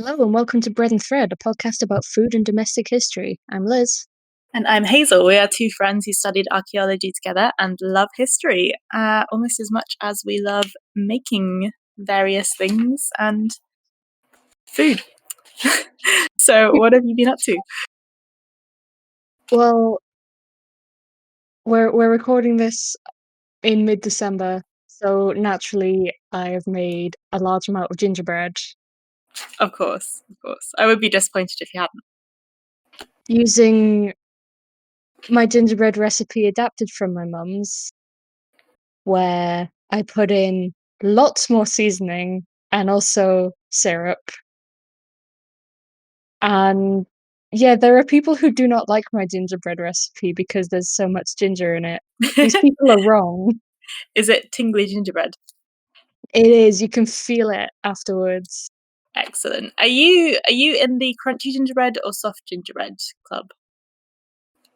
Hello and welcome to Bread and Thread, a podcast about food and domestic history. I'm Liz. And I'm Hazel. We are two friends who studied archaeology together and love history almost as much as we love making various things and food. So, what have you been up to? Well, we're recording this in mid-December, so naturally I have made a large amount of gingerbread Of course. I would be disappointed if you hadn't. using my gingerbread recipe adapted from my mum's, where I put in lots more seasoning and also syrup. And yeah, there are people who do not like my gingerbread recipe because there's so much ginger in it. These people are wrong. Is it tingly gingerbread? It is, you can feel it afterwards. Excellent. Are you in the crunchy gingerbread or soft gingerbread club?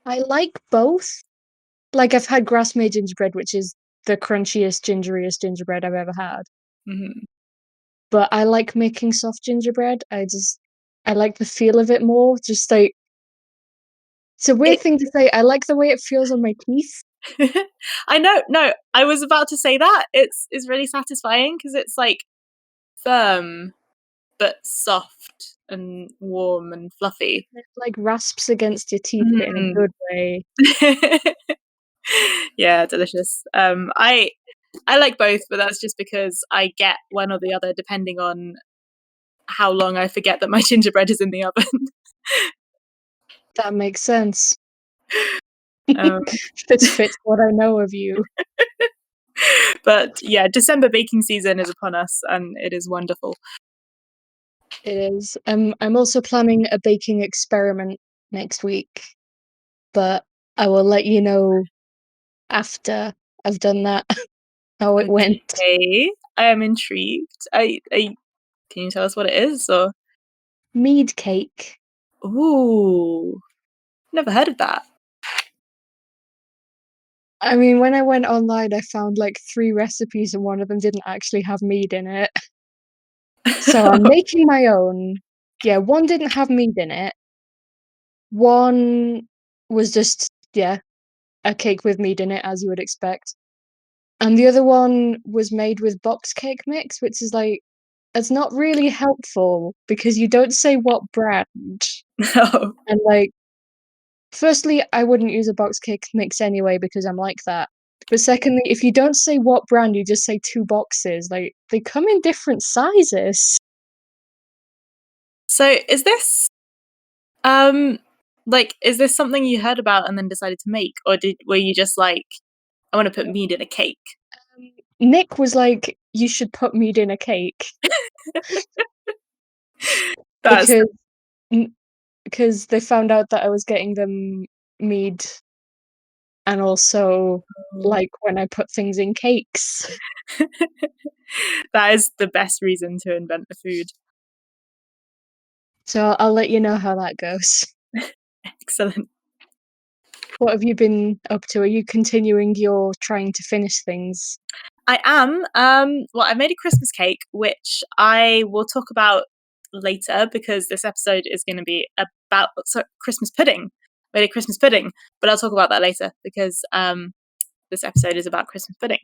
I like both. Like, I've had grass-made gingerbread, which is the crunchiest, gingeriest gingerbread I've ever had. Mm-hmm. But I like making soft gingerbread. I like the feel of it more. Just like, it's a weird thing to say. I like the way it feels on my teeth. I know. No, I was about to say that. It's really satisfying because it's like firm but soft and warm and fluffy. It like rasps against your teeth, but in a Mm. good way. Yeah, delicious. I like both, but that's just because I get one or the other depending on how long I forget that my gingerbread is in the oven. That makes sense. Um, This fits what I know of you. but yeah, December baking season is upon us, and it is wonderful. It is. I'm also planning a baking experiment next week, but I will let you know after I've done that how it went. Okay, I am intrigued. Can you tell us what it is? Or Mead Cake. ooh, never heard of that. I mean, when I went online, I found like 3 recipes and one of them didn't actually have mead in it. So I'm making my own. Yeah, one didn't have mead in it. One was just, yeah, a cake with mead in it, as you would expect. And the other one was made with box cake mix, which is like, it's not really helpful because you don't say what brand. No. And like, firstly, I wouldn't use a box cake mix anyway because I'm like that. But secondly, if you don't say what brand, you just say 2 boxes. Like, they come in different sizes. So is this is this something you heard about and then decided to make, or were you just like, I want to put mead in a cake? Nick was like, "You should put mead in a cake." That's Because because they found out that I was getting them mead and also like when I put things in cakes. that is the best reason to invent a food. So I'll let you know how that goes. Excellent. What have you been up to? Are you continuing your trying to finish things? I am. Well, I made a Christmas cake, which I will talk about later because this episode is going to be about Christmas pudding. I made a Christmas pudding, but I'll talk about that later because this episode is about Christmas pudding.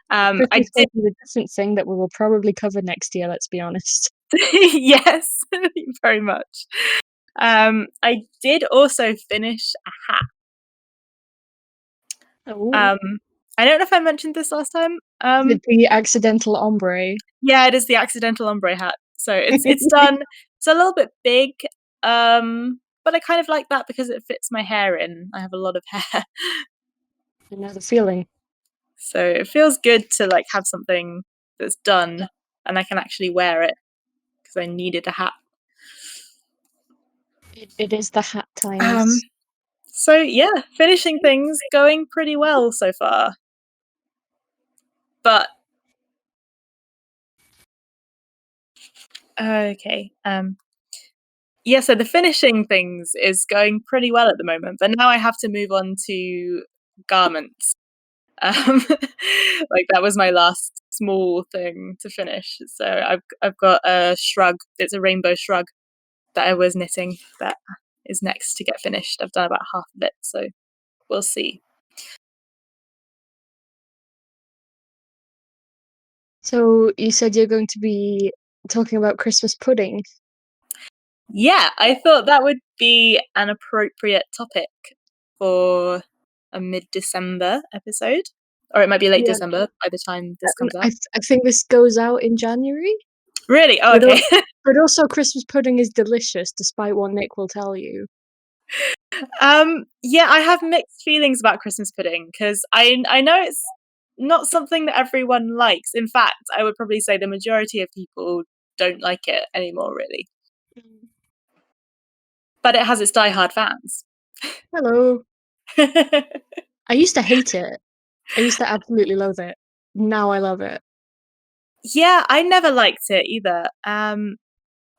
I Christmas did. cake is a different thing that we will probably cover next year, let's be honest. Yes, very much. I did also finish a hat. Oh. I don't know if I mentioned this last time. The accidental ombre. Yeah, it is the accidental ombre hat. So it's done. It's a little bit big, but I kind of like that because it fits my hair in. I have a lot of hair, I know the feeling. so it feels good to like have something that's done and I can actually wear it because I needed a hat. It is the hat times. So yeah, finishing things going pretty well so far. But okay. Yeah, so the finishing things is going pretty well at the moment, but now I have to move on to garments. Like that was my last small thing to finish. So I've got a shrug. It's a rainbow shrug that I was knitting that is next to get finished. I've done about half of it, so we'll see. So you said you're going to be talking about Christmas pudding. Yeah, I thought that would be an appropriate topic for a mid-December episode, or it might be late Yeah. December by the time this comes out. I think this goes out in January. Really? Oh, But, okay. but also, Christmas pudding is delicious, despite what Nick will tell you. Yeah, I have mixed feelings about Christmas pudding because I know it's not something that everyone likes. In fact, I would probably say the majority of people don't like it anymore, really. But it has its diehard fans. Hello. I used to hate it. I used to absolutely loathe it. Now I love it. Yeah, I never liked it either. And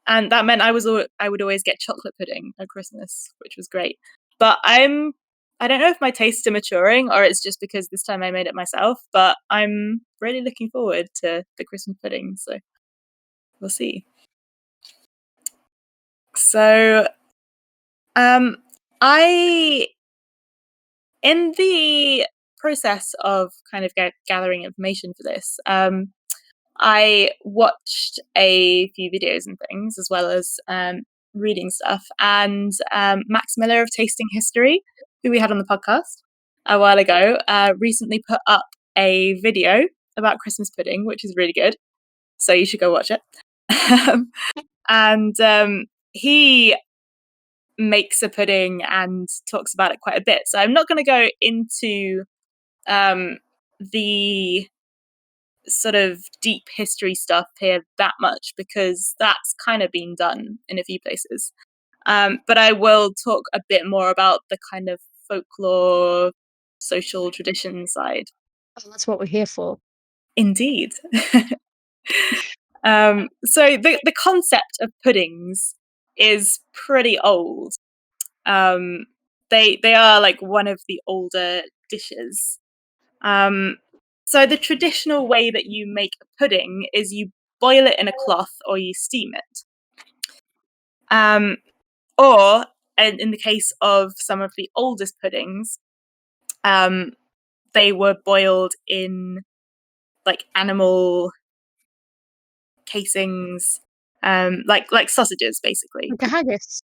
that meant I would always get chocolate pudding at Christmas, which was great. But I don't know if my tastes are maturing or it's just because this time I made it myself, but I'm really looking forward to the Christmas pudding, so we'll see. So I in the process of kind of gathering information for this, I watched a few videos and things, as well as reading stuff. And Max Miller of Tasting History, who we had on the podcast a while ago, recently put up a video about Christmas pudding, which is really good. So you should go watch it. And he makes a pudding and talks about it quite a bit. So I'm not going to go into the sort of deep history stuff here that much because that's kind of been done in a few places. But I will talk a bit more about the kind of folklore, social tradition side. Oh, that's what we're here for. Indeed. So the concept of puddings is pretty old. They are like one of the older dishes. So the traditional way that you make a pudding is you boil it in a cloth or you steam it. Or in the case of some of the oldest puddings, they were boiled in like animal casings, like sausages, basically. Like a haggis.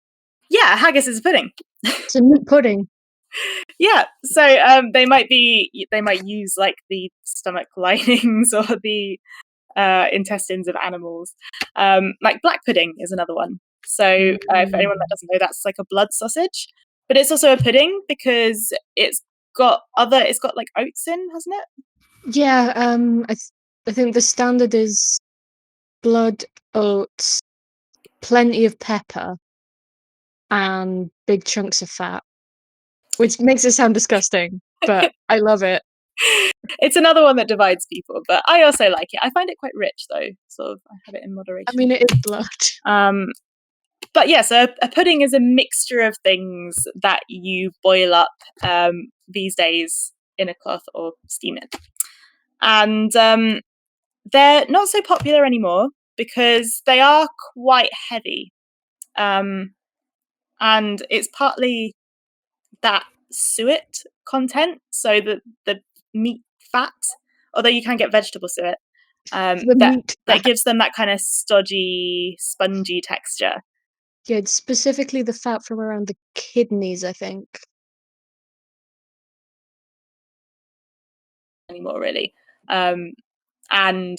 Yeah, haggis is a pudding. It's a meat pudding. Yeah, so they might use like the stomach linings or the intestines of animals. Like black pudding is another one. So for anyone that doesn't know, that's like a blood sausage, but it's also a pudding because it's got like oats in, hasn't it? Yeah, I think the standard is blood, oats, plenty of pepper, and big chunks of fat, which makes it sound disgusting, but I love it. It's another one that divides people, but I also like it. I find it quite rich, though. Sort of, I have it in moderation. I mean, it is blood. But yeah, so a pudding is a mixture of things that you boil up these days in a cloth or steam it. And they're not so popular anymore because they are quite heavy. And it's partly that suet content, so the meat fat, although you can get vegetable suet, that gives them that kind of stodgy, spongy texture. Yeah, it's specifically the fat from around the kidneys, I think. Anymore, really. And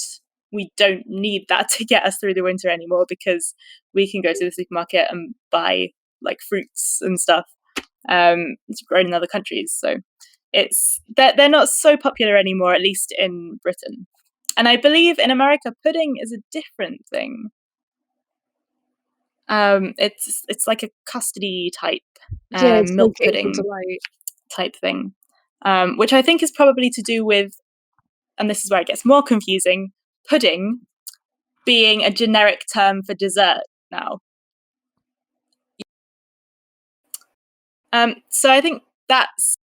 we don't need that to get us through the winter anymore because we can go to the supermarket and buy like fruits and stuff it's grown in other countries. So they're not so popular anymore, at least in Britain. And I believe in America, pudding is a different thing. It's like a custody type milk like pudding delight type thing, which I think is probably to do with, and this is where it gets more confusing, pudding being a generic term for dessert now. So I think that's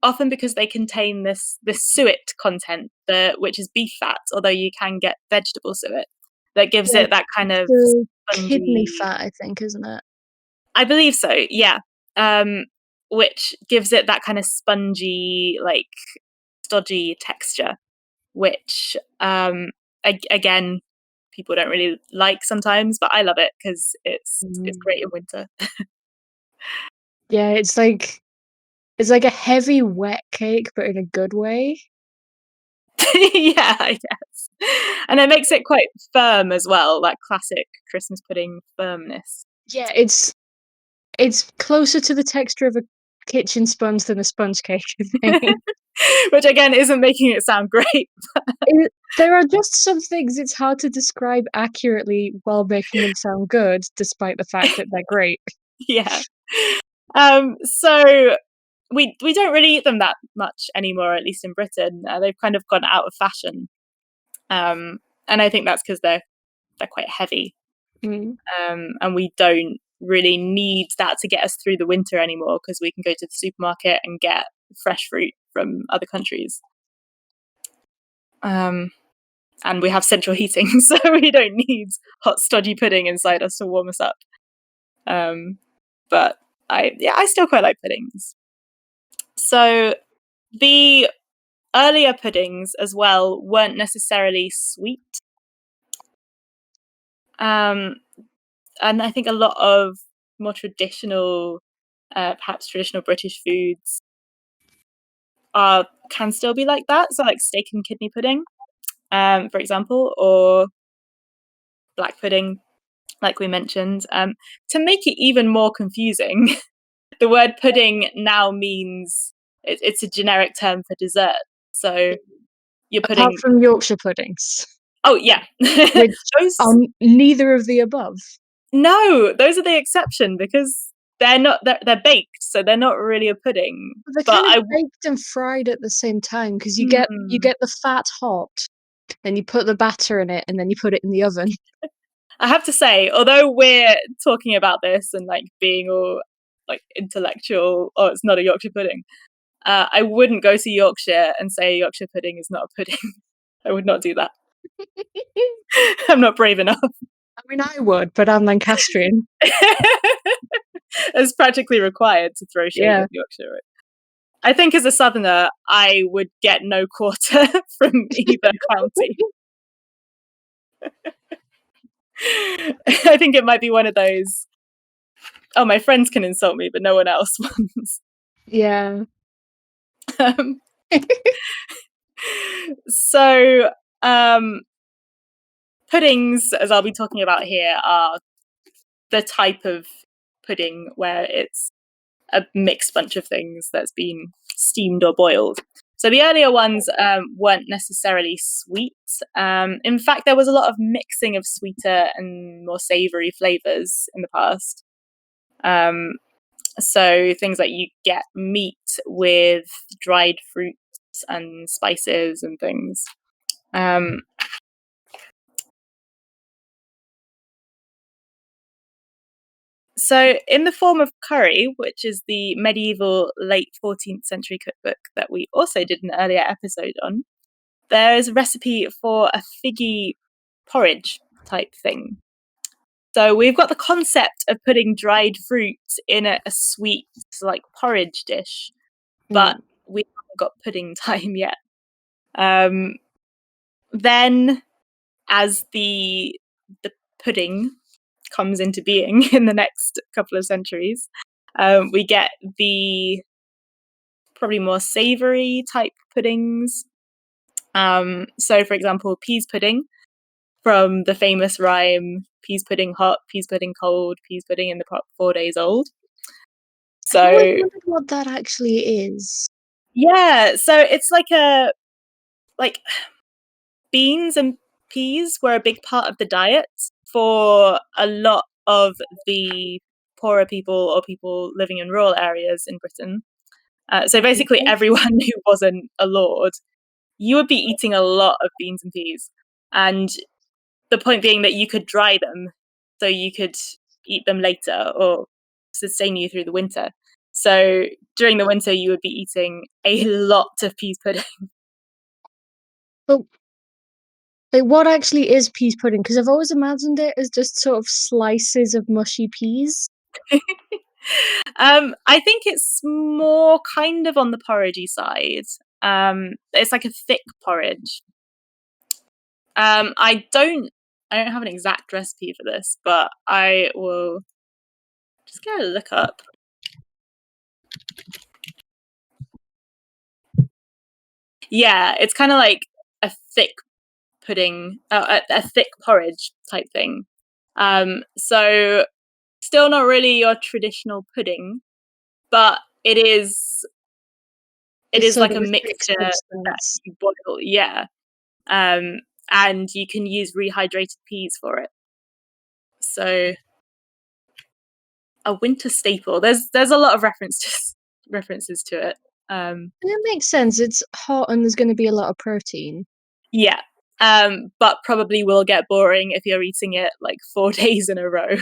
often because they contain this suet content, which is beef fat, although you can get vegetable suet, that gives Yeah, it that kind of the kidney spongy. fat, I think, isn't it? I believe so, yeah. Which gives it that kind of spongy, like stodgy texture, which again people don't really like sometimes, but I love it because it's Mm. great in winter. Yeah, it's like a heavy wet cake, but in a good way. Yeah, I guess. And it makes it quite firm as well, that classic Christmas pudding firmness. Yeah, it's closer to the texture of a kitchen sponge than a sponge cake, I think. Which again isn't making it sound great. There are just some things it's hard to describe accurately while making them sound good, despite the fact that they're great. Yeah. So we don't really eat them that much anymore, at least in Britain. They've kind of gone out of fashion. And I think that's because they're quite heavy. Mm. And we don't really need that to get us through the winter anymore because we can go to the supermarket and get fresh fruit from other countries. And we have central heating, so we don't need hot stodgy pudding inside us to warm us up. But I still quite like puddings. So the earlier puddings as well weren't necessarily sweet. And I think a lot of more traditional, perhaps traditional British foods can still be like that. So like steak and kidney pudding, for example, or black pudding, like we mentioned. To make it even more confusing, the word pudding now means it's a generic term for dessert. So you're Apart putting. from Yorkshire puddings, Oh yeah, which are those. neither of the above. No, those are the exception because they're not. They're baked, so they're not really a pudding. But they're But kind of I. baked and fried at the same time because you Hmm. get the fat hot, then you put the batter in it, and then you put it in the oven. I have to say, although we're talking about this and like being all like intellectual, oh, it's not a Yorkshire pudding. I wouldn't go to Yorkshire and say Yorkshire pudding is not a pudding. I would not do that. I'm not brave enough. I mean, I would, but I'm Lancastrian. It's practically required to throw shade Yeah. at Yorkshire. I think as a southerner, I would get no quarter from either county. I think it might be one of those. Oh, my friends can insult me, but no one else wants. Yeah. Um, so, puddings, as I'll be talking about here, are the type of pudding where it's a mixed bunch of things that's been steamed or boiled. So the earlier ones weren't necessarily sweet. In fact, there was a lot of mixing of sweeter and more savoury flavours in the past. So things like you get meat with dried fruits and spices and things. So, in the form of curry, which is the medieval late 14th century cookbook that we also did an earlier episode on, there is a recipe for a figgy porridge type thing. So, we've got the concept of putting dried fruit in a sweet, like porridge dish, but Mm. we haven't got pudding time yet. Um, then, as the pudding comes into being in the next couple of centuries, we get the probably more savoury type puddings. So, for example, peas pudding from the famous rhyme "peas pudding hot, peas pudding cold, peas pudding in the pot 4 days old." I've always So, wondered what that actually is. yeah, so it's like beans and peas were a big part of the diet for a lot of the poorer people or people living in rural areas in Britain. So basically, Okay. everyone who wasn't a lord, you would be eating a lot of beans and peas. And the point being that you could dry them so you could eat them later or sustain you through the winter. So during the winter, you would be eating a lot of peas pudding. But like, what actually is peas pudding? Because I've always imagined it as just sort of slices of mushy peas. I think it's more kind of on the porridgey side. It's like a thick porridge. I don't have an exact recipe for this, but I will just go look up. Yeah, it's kind of like a thick pudding, a thick porridge type thing. So still not really your traditional pudding, but it is It's sort like of a a thick mixture that substance. you boil. Yeah. Um, and you can use rehydrated peas for it. So a winter staple. There's a lot of references to it. It makes sense. It's hot and there's going to be a lot of protein. Yeah. But probably will get boring if you're eating it like 4 days in a row.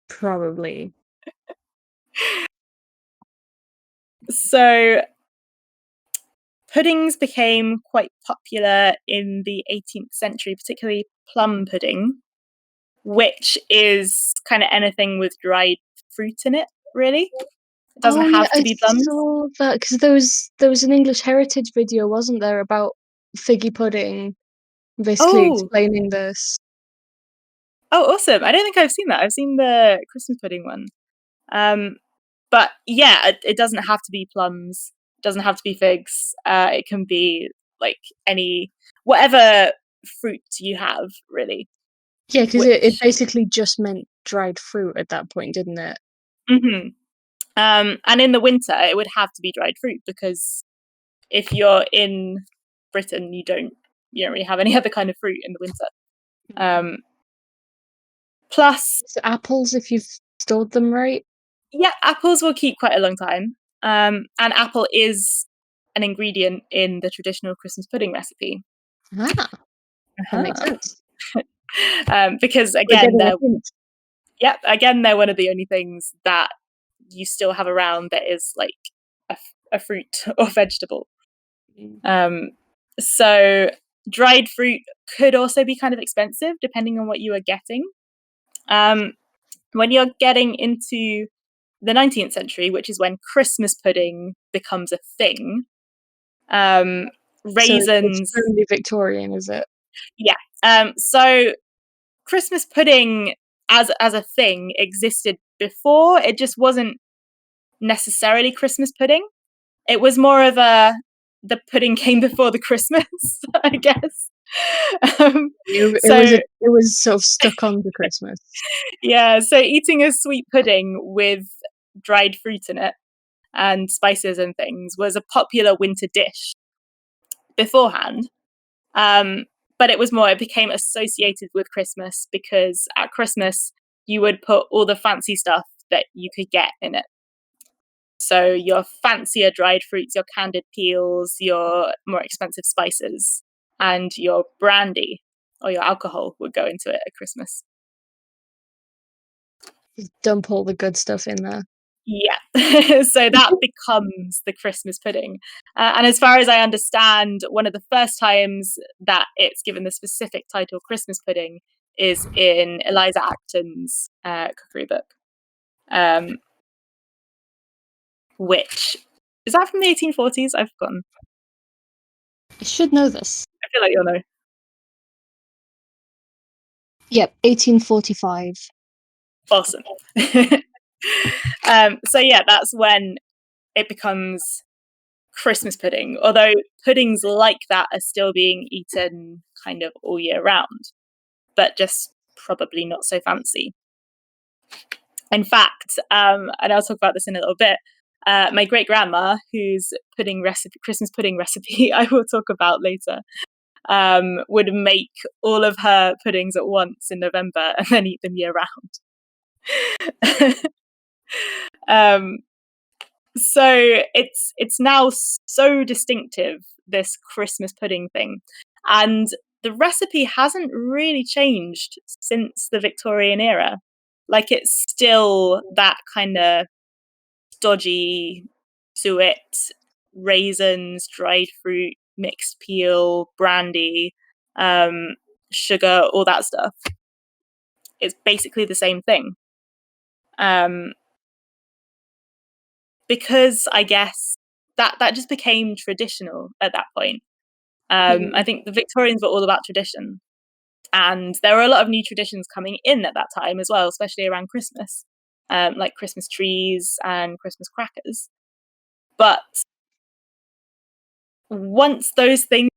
Probably. So puddings became quite popular in the 18th century, particularly plum pudding, which is kind of anything with dried fruit in it, really. It doesn't Oh yeah, have to I be plums. saw that because there was an English heritage video, wasn't there, about figgy pudding, basically Oh, explaining this. oh, awesome. I don't think I've seen that. I've seen the Christmas pudding one. But yeah, it doesn't have to be plums. It doesn't have to be figs. It can be like whatever fruit you have, really. Yeah, because it Which, basically just meant dried fruit at that point, didn't it? hmm and in the winter, it would have to be dried fruit because if you're in Britain, you don't really have any other kind of fruit in the winter. Um, Plus, It's apples if you've stored them right. yeah, apples will keep quite a long time. And apple is an ingredient in the traditional Christmas pudding recipe. Ah, that makes Uh-huh. sense. Because We're again, getting a hint. they're one of the only things that you still have around that is like a fruit or vegetable. Um, so dried fruit could also be kind of expensive depending on what you are getting. When you're getting into the 19th century, which is when Christmas pudding becomes a thing, So it's raisins, only Victorian, is it? yeah. So Christmas pudding as a thing existed before. It just wasn't necessarily Christmas pudding. It was more of the pudding came before the Christmas, I guess. It was So it was sort of stuck on to Christmas. yeah, so eating a sweet pudding with dried fruit in it and spices and things was a popular winter dish beforehand. Um, but it became associated with Christmas because at Christmas you would put all the fancy stuff that you could get in it. So your fancier dried fruits, your candied peels, your more expensive spices, and your brandy or your alcohol would go into it at Christmas. Just dump all the good stuff in there. Yeah. So that becomes the Christmas pudding. And as far as I understand, one of the first times that it's given the specific title Christmas pudding is in Eliza Acton's cookery book, um, which is that from the 1840s? I've forgotten. I should know this. I feel like you'll know. Yep, 1845. Awesome. So yeah, that's when it becomes Christmas pudding, although puddings like that are still being eaten kind of all year round, but just probably not so fancy. In fact, and I'll talk about this in a little bit, my great grandma, whose Christmas pudding recipe I will talk about later, would make all of her puddings at once in November and then eat them year round. um, so it's now so distinctive, this Christmas pudding thing, and the recipe hasn't really changed since the Victorian era. Like it's still that kind of stodgy suet, raisins, dried fruit, mixed peel, brandy, sugar, all that stuff. It's basically the same thing. Because I guess that just became traditional at that point. I think the Victorians were all about tradition. And there were a lot of new traditions coming in at that time as well, especially around Christmas, like Christmas trees and Christmas crackers. But once those things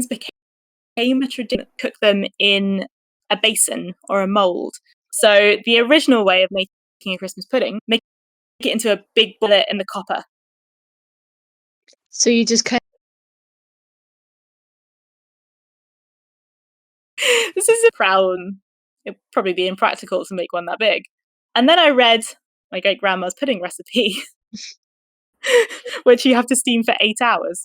became a tradition, cook them in a basin or a mould. So the original way of making a Christmas pudding, make it into a big bullet in the copper. So you just kind This is a crown. It'd probably be impractical to make one that big. And then I read my great grandma's pudding recipe, which you have to steam for 8 hours.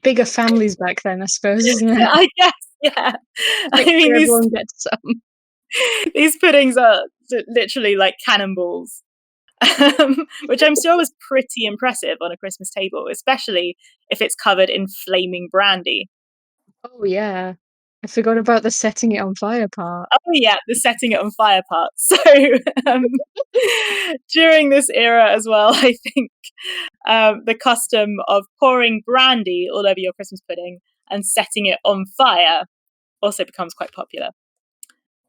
bigger families back then, I suppose, isn't it? I guess, yeah. I Make mean, sure everyone gets some. these puddings are literally like cannonballs, which I'm sure was pretty impressive on a Christmas table, especially if it's covered in flaming brandy. Oh yeah. I forgot about the setting it on fire part. Oh yeah, the setting it on fire part. So um, during this era as well, I think the custom of pouring brandy all over your Christmas pudding and setting it on fire also becomes quite popular.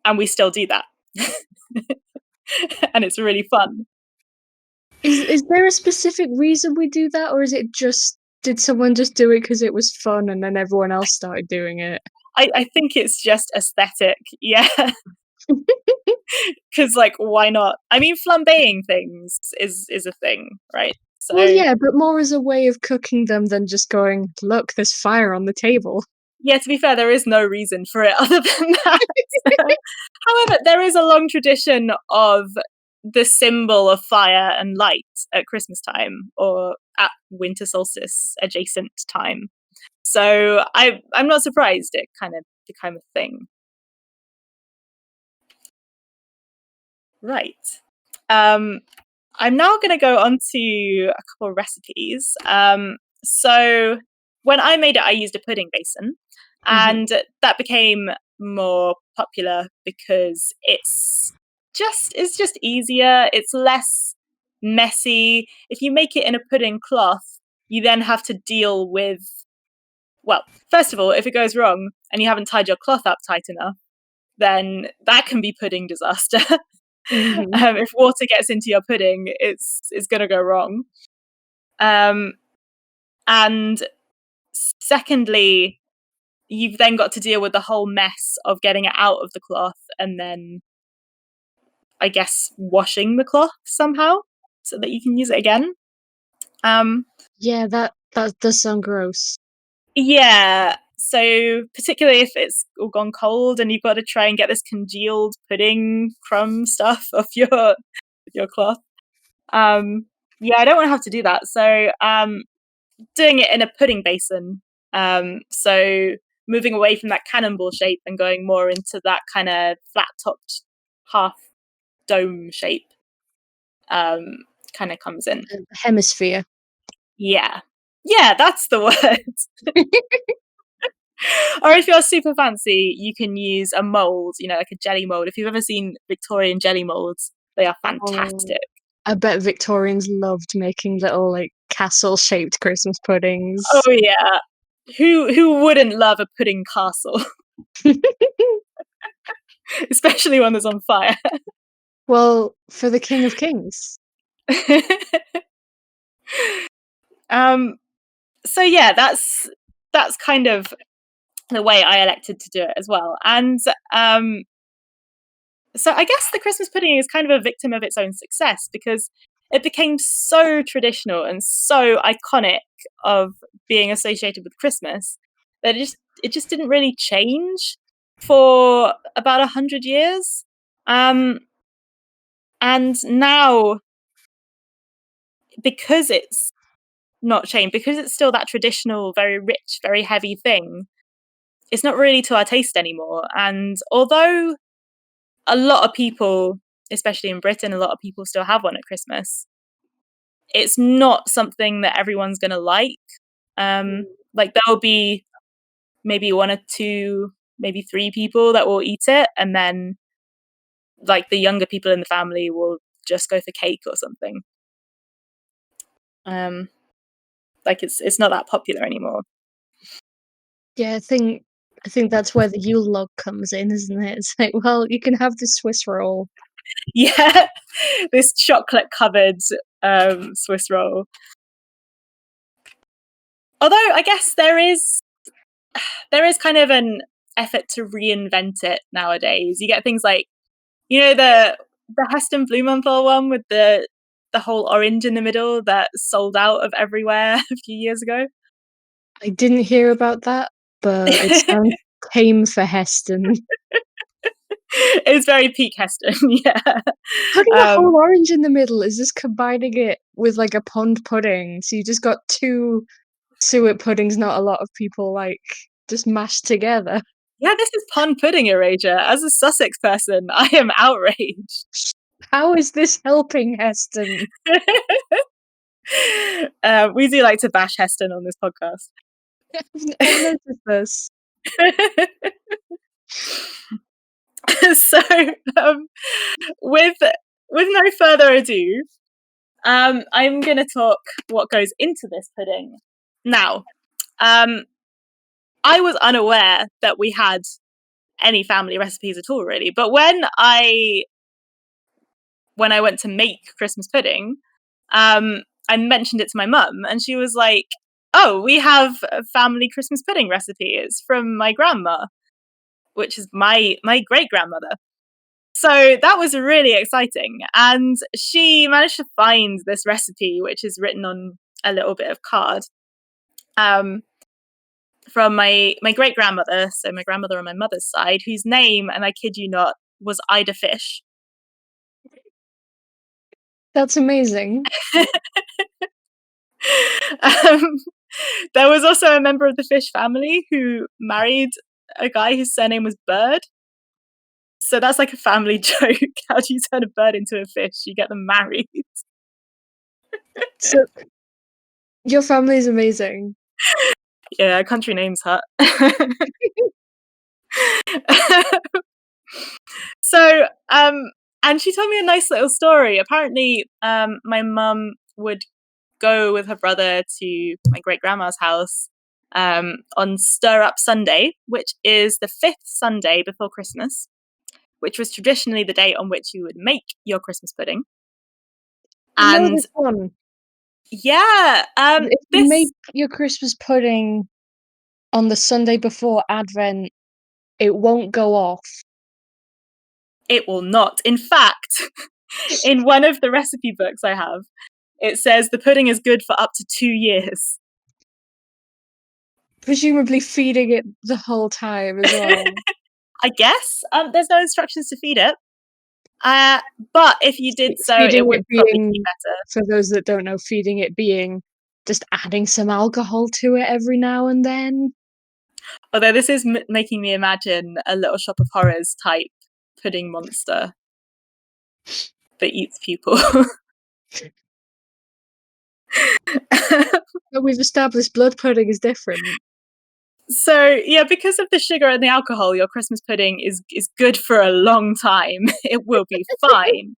And we still do that. And it's really fun. Is there a specific reason we do that, or is it just did someone just do it because it was fun and then everyone else started doing it? I think it's just aesthetic, yeah. Because, like, why not? I mean, flambeing things is a thing, right? So Well, yeah, but more as a way of cooking them than just going, "Look, there's fire on the table." yeah, to be fair, there is no reason for it other than that. However, there is a long tradition of the symbol of fire and light at Christmas time or at winter solstice adjacent time. So I'm not surprised it kind of became a thing. Right. I'm now going to go on to a couple of recipes. So when I made it, I used a pudding basin, and that became more popular because it's just easier. It's less messy. If you make it in a pudding cloth, you then have to deal with, well, first of all, if it goes wrong and you haven't tied your cloth up tight enough, then that can be pudding disaster. Mhm. If water gets into your pudding, it's going to go wrong. And secondly, you've then got to deal with the whole mess of getting it out of the cloth and then, I guess, washing the cloth somehow so that you can use it again. Yeah, that does sound gross. Yeah. So particularly if it's all gone cold and you've got to try and get this congealed pudding crumb stuff off your cloth. Yeah, I don't want to have to do that. So doing it in a pudding basin. So moving away from that cannonball shape and going more into that kind of flat topped half dome shape kind of comes in. Hemisphere. Yeah. Yeah, that's the word. Or if you're super fancy, you can use a mold, like a jelly mold. If you've ever seen Victorian jelly molds, they are Oh, fantastic. I bet Victorians loved making little, like, castle-shaped Christmas Oh puddings. yeah. Who wouldn't love a pudding castle? Especially one that's on fire. Well, for the King of Kings. um so yeah, that's kind of the way I elected to do it as well. And so I guess the Christmas pudding is kind of a victim of its own success because it became so traditional and so iconic of being associated with Christmas that it just didn't really change for about 100 years. And now, because it's not changed, because it's still that traditional, very rich, very heavy thing, it's not really to our taste anymore. And although a lot of people especially in Britain, a lot of people still have one at Christmas. It's not something that everyone's going to like. Like there'll be maybe one or two, maybe three people that will eat it, and then like the younger people in the family will just go for cake or something. Like it's not that popular anymore. Yeah, I think that's where the Yule log comes in, isn't it? It's like, well, you can have the Swiss roll. Yeah, this chocolate covered Swiss roll. Although I guess there is kind of an effort to reinvent it nowadays. You get things like, you know, the Heston Blumenthal one with the whole orange in the middle that sold out of everywhere a few years ago. I didn't hear about that, but it sounds tame for Heston. It's very peak Heston, yeah. Putting a whole orange in the middle is just combining it with like a pond pudding. So you just got two suet puddings not a lot of people like just mashed together. Yeah, this is pond pudding, Erasia. As a Sussex person, I am outraged. How is this helping Heston? We do like to bash Heston on this podcast. I've noticed this. So, with no further ado, I'm going to talk what goes into this pudding. Now, I was unaware that we had any family recipes at all, really. But when I went to make Christmas pudding, I mentioned it to my mum, and she was like, "Oh, we have a family Christmas pudding recipe. It's from my grandma, which is my great grandmother." So that was really exciting, and she managed to find this recipe, which is written on a little bit of card, from my great grandmother, so my grandmother on my mother's side, whose name, and I kid you not, was Ida Fish. That's amazing. There was also a member of the Fish family who married a guy whose surname was Bird. So that's like a family joke. How do you turn a bird into a fish? You get them married. So your family is amazing. Yeah, country names hurt. So, and she told me a nice little story. Apparently, my mum would go with her brother to my great grandma's house on Stir Up Sunday, which is the 5th Sunday before Christmas, which was traditionally the day on which you would make your Christmas pudding. I know And this one. yeah, If you make your Christmas pudding on the Sunday before Advent, it won't go off. It will not. In fact, in one of the recipe books I have, it says the pudding is good for up to 2 years. Presumably feeding it the whole time as well. I guess. There's no instructions to feed it. But if you did so, it would probably be better. For those that don't know, feeding it being just adding some alcohol to it every now and then. Although this is making me imagine a Little Shop of Horrors type pudding monster that eats people. But we've established blood pudding is different. So yeah, because of the sugar and the alcohol, your Christmas pudding is good for a long time. It will be fine.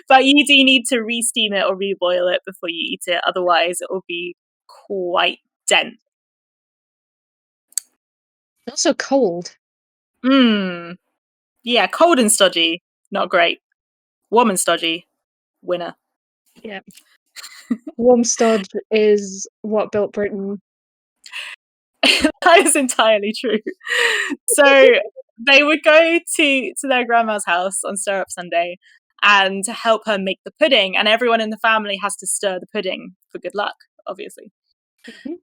But you do need to re-steam it or reboil it before you eat it, otherwise it will be quite dense. Also cold. Yeah, cold and stodgy, not great. Warm and stodgy, winner. Yeah. Warm stodge is what built Britain. That is entirely true. So they would go to their grandma's house on Stir Up Sunday and help her make the pudding, and everyone in the family has to stir the pudding for good luck, obviously. Mm-hmm.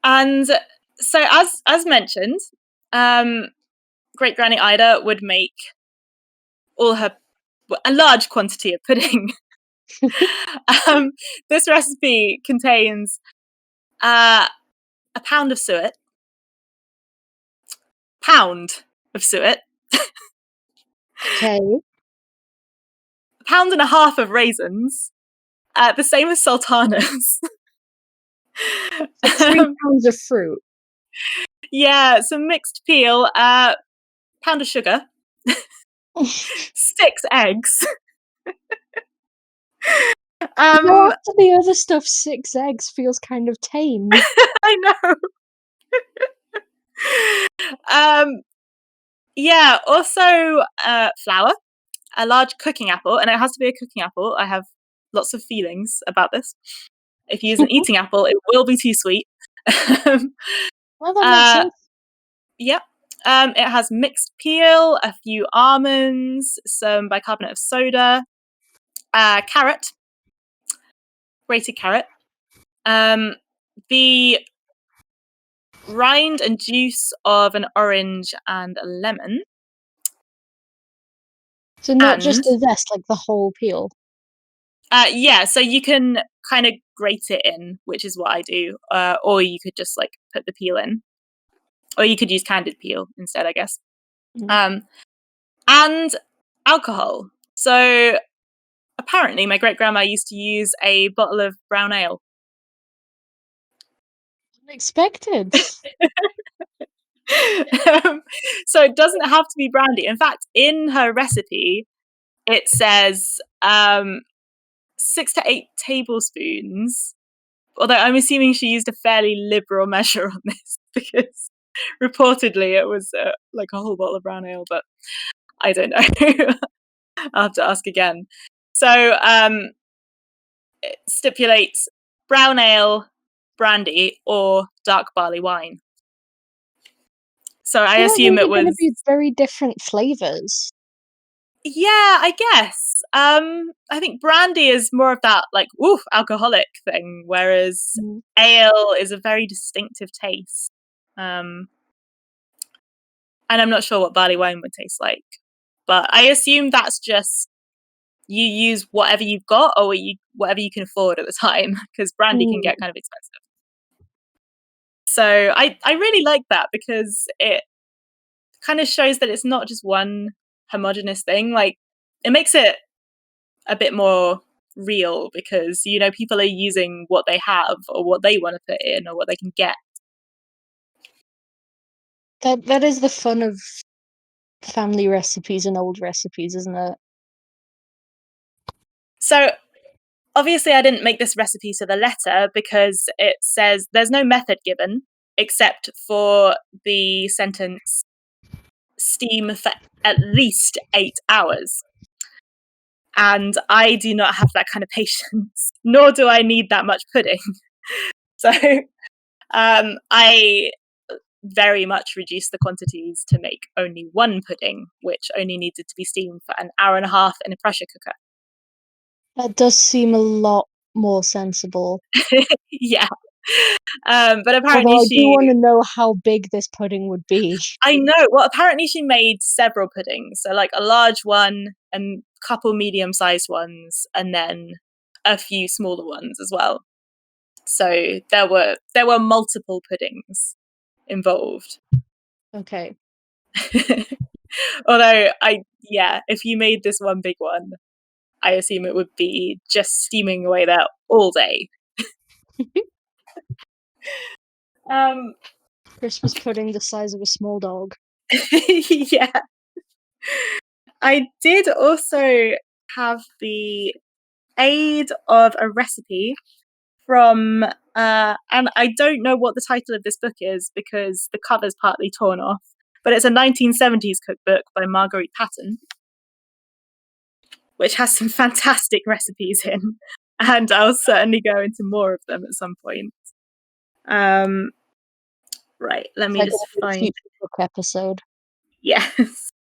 And so, as mentioned, great granny Ida would make a large quantity of pudding. This recipe contains a pound of suet. Okay. 1.5 pounds of raisins, the same as sultanas. So 3 pounds of fruit. Yeah, some mixed peel, pound of sugar, 6 eggs. After the other stuff, 6 eggs feels kind of tame. I know. Yeah, also flour, a large cooking apple, and it has to be a cooking apple. I have lots of feelings about this. If you use an eating apple, it will be too sweet. Well, that makes sense. Yep. It has mixed peel, a few almonds, some bicarbonate of soda, carrot, grated carrot, the rind and juice of an orange and a lemon. So not just And the zest, like the whole peel. yeah, so you can kind of grate it in, which is what I do, or you could just like put the peel in, or you could use candied peel instead, I guess. Mm. And alcohol. So apparently, my great grandma used to use a bottle of brown ale. Unexpected. So it doesn't have to be brandy. In fact, in her recipe, it says 6 to 8 tablespoons. Although I'm assuming she used a fairly liberal measure on this because reportedly it was like a whole bottle of brown ale, but I don't know. I'll have to ask again. So it stipulates brown ale, brandy, or dark barley wine. So I assume it Going to was. be very different flavors. Yeah, I guess. I think brandy is more of that like oof alcoholic thing, whereas Mm. ale is a very distinctive taste. And I'm not sure what barley wine would taste like, but I assume that's just you use whatever you've got or whatever you can afford at the time, because brandy can Mm. get kind of expensive. So I really like that because it kind of shows that it's not just one homogenous thing. Like it makes it a bit more real because people are using what they have or what they want to put in or what they can get. That is the fun of family recipes and old recipes, isn't it? So obviously I didn't make this recipe to the letter because it says there's no method given except for the sentence steam for at least 8 hours. And I do not have that kind of patience, nor do I need that much pudding. So I very much reduced the quantities to make only one pudding, which only needed to be steamed for an hour and a half in a pressure cooker. That does seem a lot more sensible. Yeah. But apparently Although I do she. want to know how big this pudding would be. I know. Well, apparently she made several puddings. So, like a large one and a couple medium-sized ones, and then a few smaller ones as well. So there were multiple puddings involved. Okay. Although if you made this one big one, I assume it would be just steaming away there all day. Christmas pudding the size of a small dog. Yeah. I did also have the aid of a recipe from, and I don't know what the title of this book is because the cover's partly torn off, but it's a 1970s cookbook by Marguerite Patton, which has some fantastic recipes in, and I'll certainly go into more of them at some point. Right, let me Like just a find. future book episode. Yes.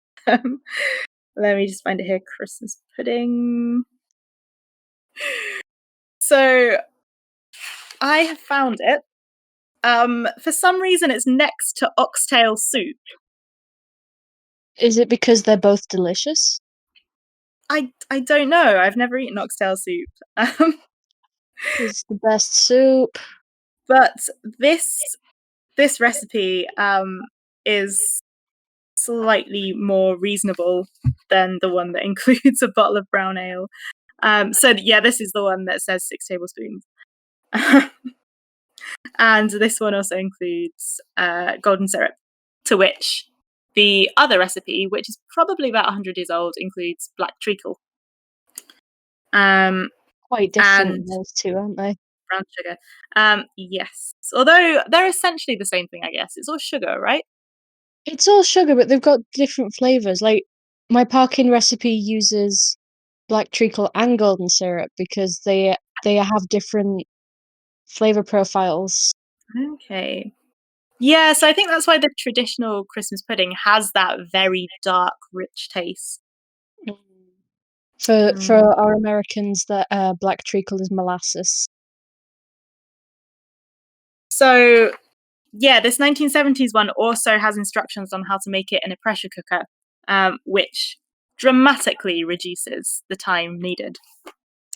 Let me just find it here. Christmas pudding. So I have found it. For some reason, it's next to oxtail soup. Is it because they're both delicious? I don't know. I've never eaten oxtail soup. It's the best soup. But this recipe is slightly more reasonable than the one that includes a bottle of brown ale. So yeah, this is the one that says 6 tablespoons. And this one also includes golden syrup, to which the other recipe, which is probably about 100 years old, includes black treacle. Quite different, And those two, aren't they? brown sugar. Yes. Although they're essentially the same thing, I guess. It's all sugar, right? It's all sugar, but they've got different flavors. Like my parkin recipe uses black treacle and golden syrup because they have different flavor profiles. Okay. Yeah, so I think that's why the traditional Christmas pudding has that very dark, rich taste. For our Americans, that black treacle is molasses. So, yeah, this 1970s one also has instructions on how to make it in a pressure cooker, which dramatically reduces the time needed.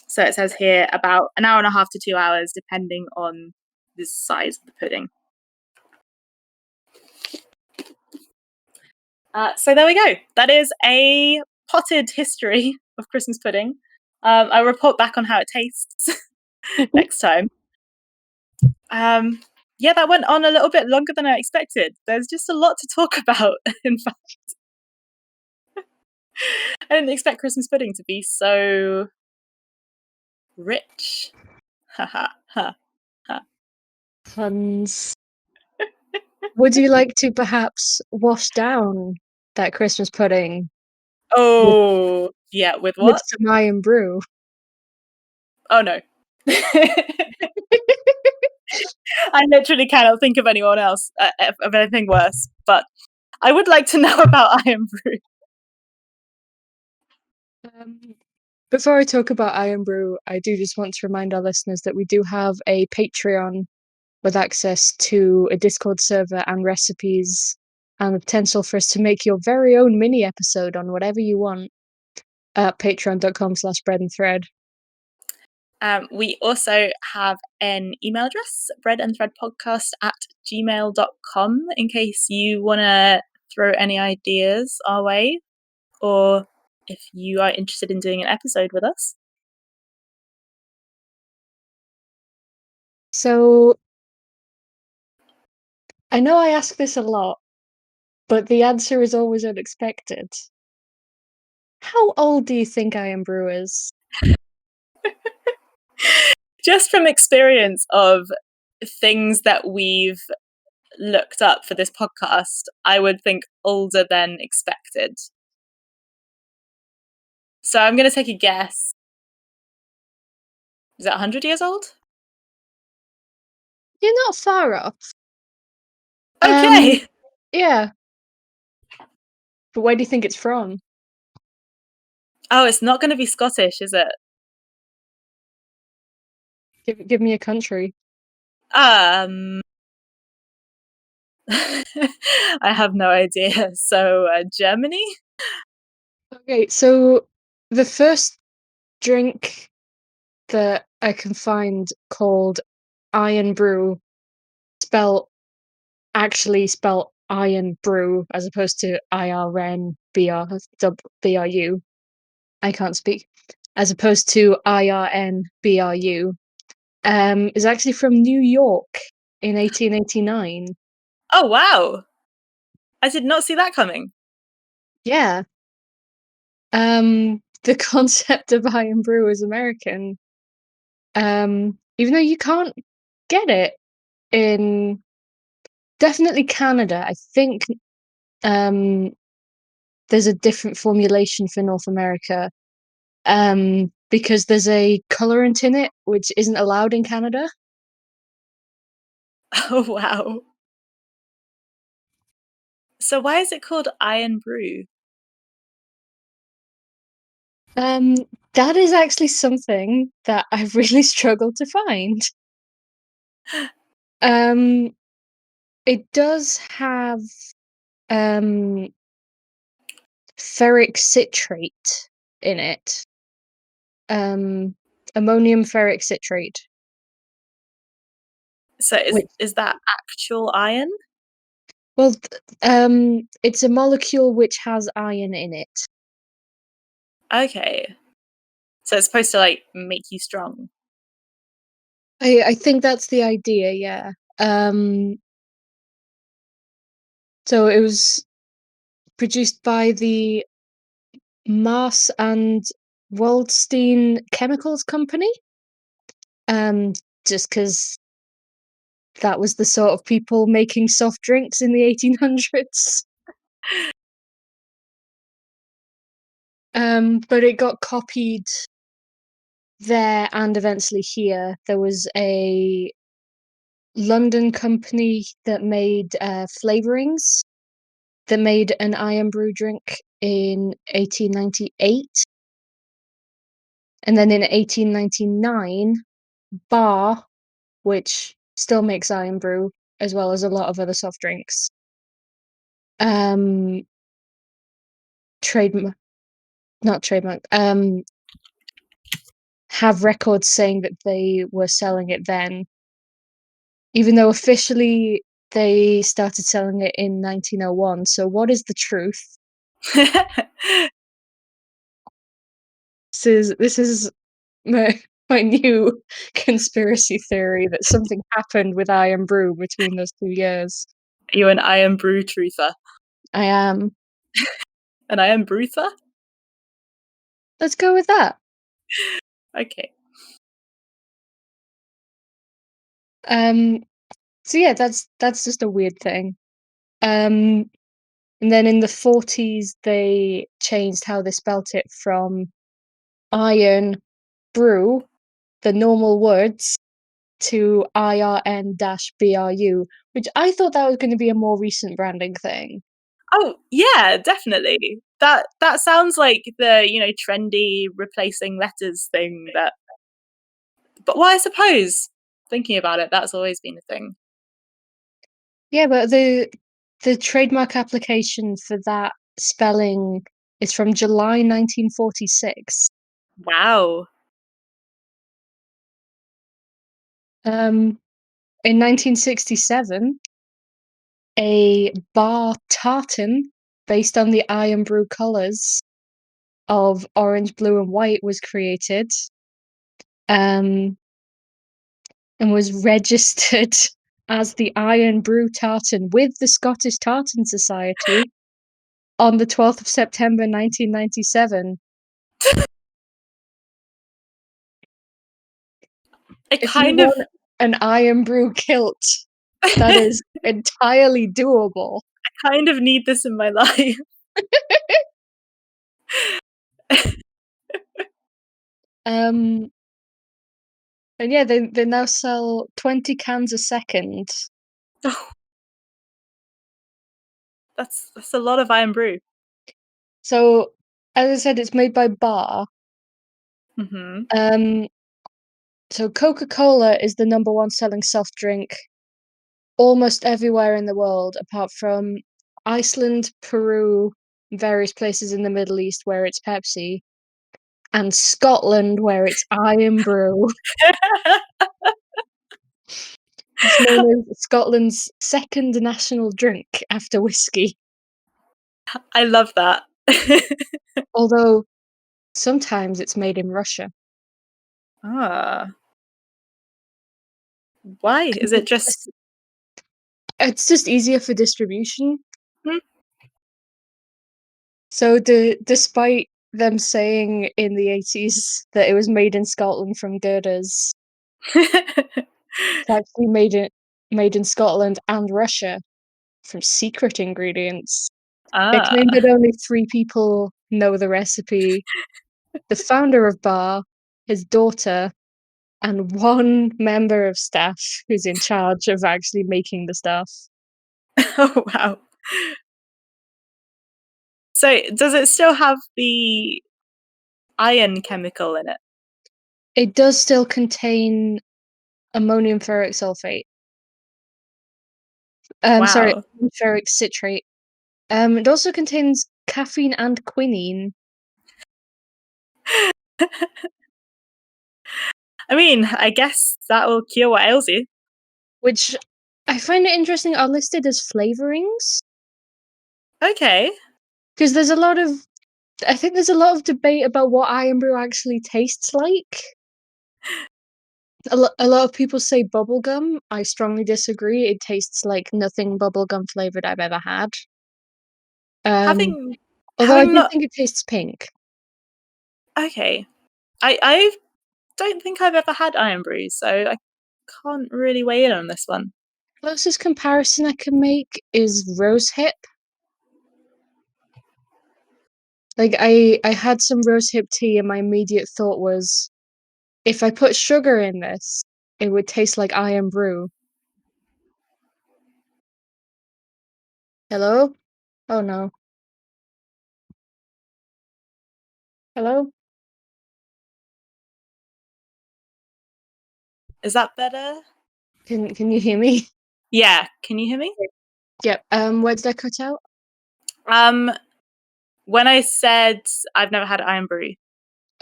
So it says here about an hour and a half to 2 hours, depending on the size of the pudding. So there we go. That is a potted history of Christmas pudding. I'll report back on how it tastes next time. Yeah, that went on a little bit longer than I expected. There's just a lot to talk about, in fact. I didn't expect Christmas pudding to be so rich. Ha ha ha ha. Puns. Would you like to perhaps wash down that Christmas pudding with, Oh, yeah, with with what? some Irn-Bru? Oh no. I literally cannot think of anyone else, of anything worse, but I would like to know about Irn-Bru. Um, Before I talk about Irn-Bru, I do just want to remind our listeners that we do have a Patreon with access to a Discord server and recipes and the potential for us to make your very own mini episode on whatever you want at patreon.com/bread and thread. We also have an email address, breadandthreadpodcast@gmail.com, in case you want to throw any ideas our way, or if you are interested in doing an episode with us. So, I know I ask this a lot, but the answer is always unexpected. How old do you think Irn-Bru is? Just from experience of things that we've looked up for this podcast, I would think older than expected. So I'm going to take a guess. Is that 100 years old? You're not far off. Okay. Yeah. But where do you think it's from? Oh, it's not going to be Scottish, is it? Give me a country. Um, I have no idea. So, Germany? Okay, so the first drink that I can find called Irn-Bru, actually spelt Irn-Bru as opposed to IRNBRBRU. I can't speak. As opposed to IRNBRU, is actually from New York in 1889. Oh, wow. I did not see that coming. Yeah. The concept of Irn-Bru is American. Even though you can't get it in definitely Canada. I think um there's a different formulation for North America. Because there's a colorant in it which isn't allowed in Canada. Oh, wow. So, why is it called Irn-Bru? Um, that is actually something that I've really struggled to find. Um, it does have um ferric citrate in it. Ammonium ferric citrate, So, which is that actual iron? Well, it's a molecule which has iron in it. Okay. So it's supposed to like make you strong. I think that's the idea, yeah. So it was produced by the Mars and Waldstein Chemicals Company. Um, just because that was the sort of people making soft drinks in the 1800s. But it got copied there and eventually here. There was a London company that made flavorings that made an Irn-Bru drink in 1898, and then in 1899, Bar, which still makes Irn-Bru as well as a lot of other soft drinks, um, trademark not trademark, have records saying that they were selling it then, even though officially they started selling it in 1901. So what is the truth? This is my new conspiracy theory that something happened with Irn-Bru between those 2 years. You're an Irn-Bru truther. I am. An Irn-Bruther? Let's go with that. Okay. Um, so yeah, that's just a weird thing. Um, and then in the 40s, they changed how they spelt it from iron brew, the normal words, to IRN-BRU, which I thought that was going to be a more recent branding thing. Oh, yeah, definitely. That sounds like the, trendy replacing letters thing that but well, I suppose thinking about it, that's always been a thing. Yeah, but the trademark application for that spelling is from July 1946. Wow. In 1967, a bar tartan based on the Irn-Bru colours of orange, blue, and white was created, um, and was registered as the Irn-Bru tartan with the Scottish Tartan Society on the 12th of September 1997. I If you kind of want an Irn-Bru kilt, that is entirely doable. kind of need this in my life. Um, and yeah, they now sell 20 cans a second. Oh, that's a lot of Irn-Bru. So, as I said, it's made by Bar. Mhm. Um, so Coca-Cola is the number one selling soft drink almost everywhere in the world, apart from Iceland, Peru, various places in the Middle East where it's Pepsi, and Scotland where it's Irn-Bru. It's known as Scotland's second national drink after whiskey, I love that. although sometimes it's made in Russia. Ah, why? Is it just It's just easier for distribution. hmm? So despite them saying in the 80s that it was made in Scotland from girders, it's actually made in Scotland and Russia from secret ingredients. They claim Ah. that only 3 people know the recipe: the founder of Bar, his daughter, and 1 member of staff who's in charge of actually making the stuff. Oh, wow. So, does it still have the iron chemical in it? It does still contain ammonium ferric sulfate. Sorry, Wow. ammonium ferric citrate. It also contains caffeine and quinine, I mean, I guess that will cure what ails you. which I find it interesting are listed as flavorings Okay. because I think there's a lot of debate about what Irn-Bru actually tastes like. A lot of people say bubblegum. I strongly disagree. It tastes like nothing bubblegum flavored I've ever had. Um, Having Although I having do not think it tastes pink. okay. I don't think I've ever had Irn-Bru, so I can't really weigh in on this one. Closest comparison I can make is rose hip. Like I had some rose hip tea and my immediate thought was if I put sugar in this, it would taste like Irn-Bru. Hello? Oh no. Hello? Is that better? Can you hear me? Yeah. Can you hear me? Yep. Where did I cut out? Um, when I said I've never had Irn-Bru.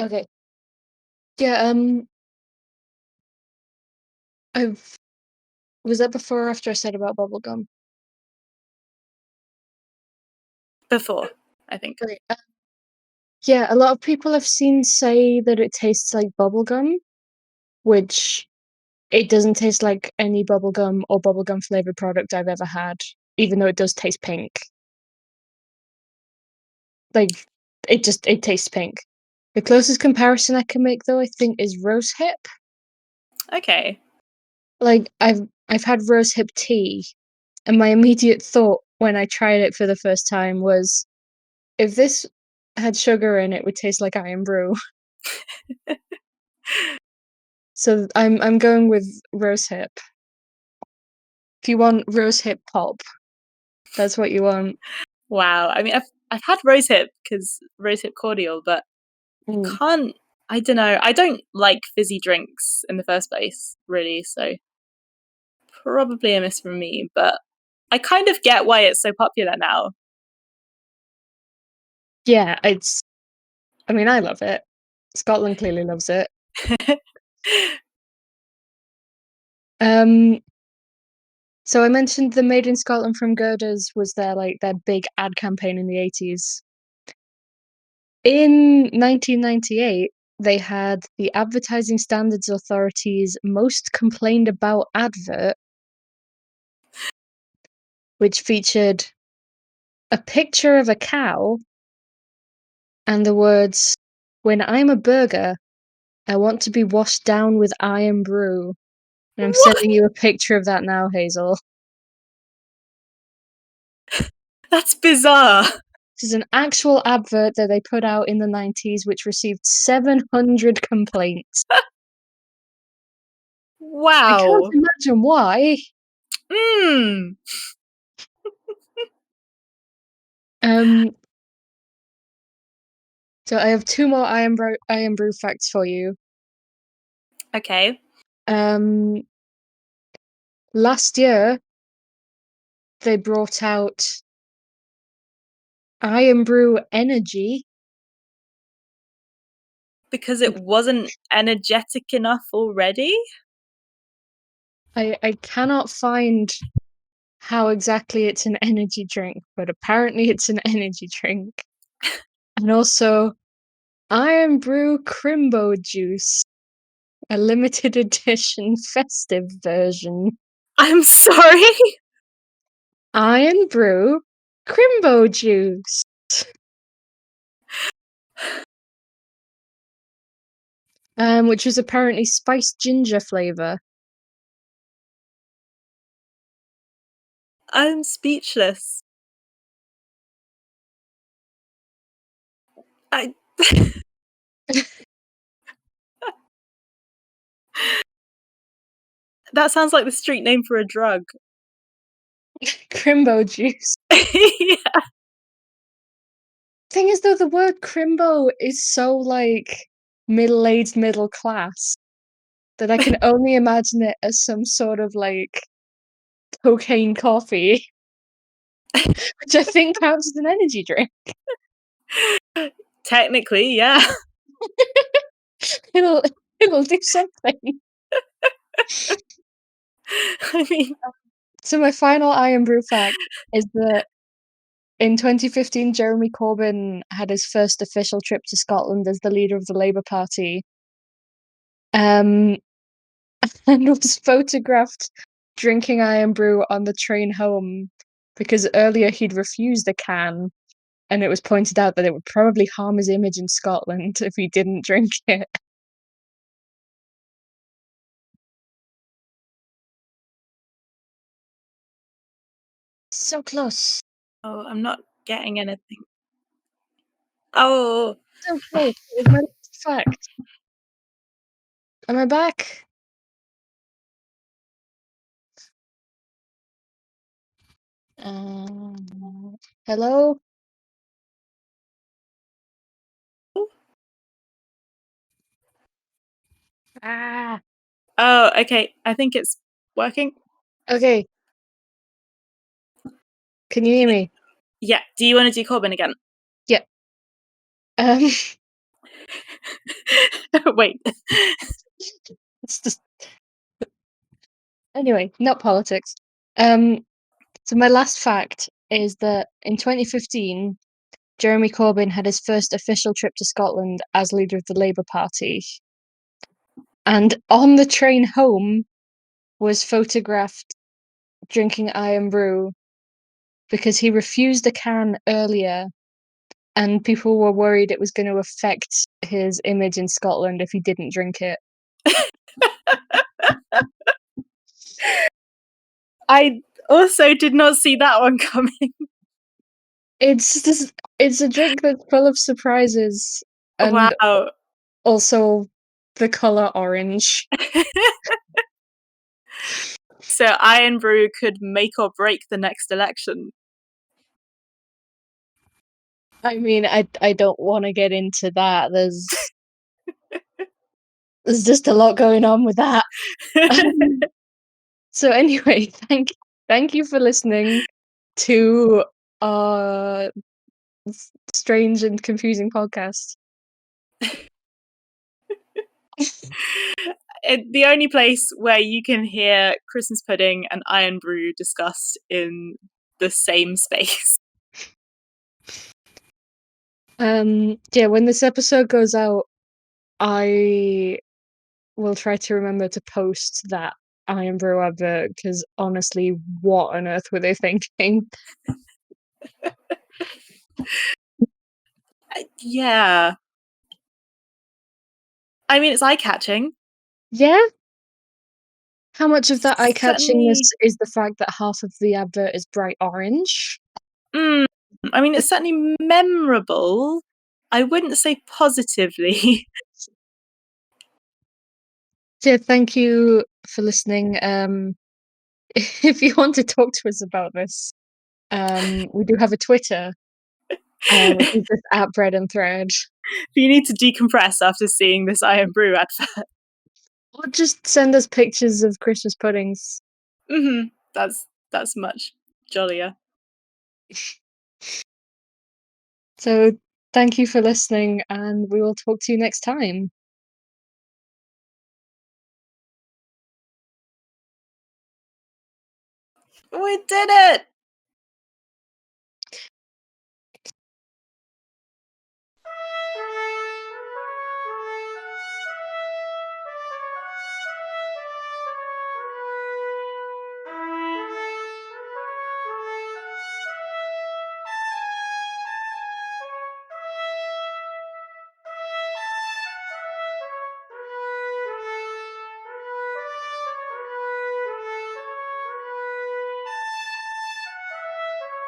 Okay. Yeah, I've was that before or after I said about bubblegum? Before, I think. Okay. Yeah, a lot of people I've seen say that it tastes like bubblegum, which it doesn't taste like any bubblegum or bubblegum flavored product I've ever had, even though it does taste pink. Like it tastes pink. The closest comparison I can make though, I think, is rose hip. Okay. Like I've had rose hip tea, and my immediate thought when I tried it for the first time was if this had sugar in it, would taste like Irn-Bru. So I'm going with rose hip. If you want rose hip pop, that's what you want. Wow. I mean, I've had rosehip because rosehip cordial, but I Mm. can't. I don't know. I don't like fizzy drinks in the first place, really. So probably a miss from me. But I kind of get why it's so popular now. Yeah, I mean, I love it. Scotland clearly loves it. Um, so I mentioned the Made in Scotland from Girders was their big ad campaign in the 80s. In 1998, they had the Advertising Standards Authority's most complained about advert, which featured a picture of a cow and the words, "When I'm a burger, I want to be washed down with Irn-Bru." And I'm What? sending you a picture of that now, Hazel. That's bizarre. This is an actual advert that they put out in the 90s, which received 700 complaints. I can't Wow. imagine why. Hmm. Um, so I have two more Irn-Bru facts for you. Okay. Um, Last year they brought out Irn-Bru Energy. Because it wasn't energetic enough already. I cannot find how exactly it's an energy drink, but apparently it's an energy drink. And also Irn-Bru Crimbo Juice, a limited edition festive version. I'm sorry. Irn-Bru Crimbo Juice. Which was apparently spiced ginger flavor. I'm speechless. I That sounds like the street name for a drug. Crimbo juice. Yeah. Thing is, though, the word crimbo is so like middle-aged, middle class that I can only imagine it as some sort of like cocaine coffee, which I think counts as an energy drink. Technically, yeah. It'll it'll do something. I mean, So my final Irn-Bru fact is that in 2015, Jeremy Corbyn had his first official trip to Scotland as the leader of the Labour Party, and was photographed drinking Irn-Bru on the train home because earlier he'd refused a can, and it was pointed out that it would probably harm his image in Scotland if he didn't drink it. So close. Oh, I'm not getting anything. Oh, So close. It was my last fact. Am I back? Hello? Ah. oh, okay. I think it's working. Okay. Can you hear me? Yeah. Do you want to do Corbyn again? Yeah. Um, Wait. it's just anyway, not politics. So my last fact is that in 2015, Jeremy Corbyn had his first official trip to Scotland as leader of the Labour Party, and on the train home was photographed drinking Irn-Bru because he refused a can earlier, and people were worried it was going to affect his image in Scotland if he didn't drink it. I also did not see that one coming. It's a drink that's full of surprises, and Wow. also the color orange. So Irn-Bru could make or break the next election. I mean, I don't want to get into that. There's just a lot going on with that. So anyway, thank you for listening to our strange and confusing podcast. The only place where you can hear Christmas pudding and Irn-Bru discussed in the same space. Yeah, when this episode goes out, I will try to remember to post that Irn-Bru advert, because honestly, what on earth were they thinking? Yeah. I mean, it's eye-catching. Yeah? How much of that eye-catchingness Certainly. is the fact that half of the advert is bright orange? I mean, it's certainly memorable. I wouldn't say positively. Yeah, thank you for listening. If you want to talk to us about this, we do have a Twitter, which is just at Bread and Thread. You need to decompress after seeing this Irn-Bru advert. Or just send us pictures of Christmas puddings. That's much jollier. So thank you for listening, and we will talk to you next time. We did it!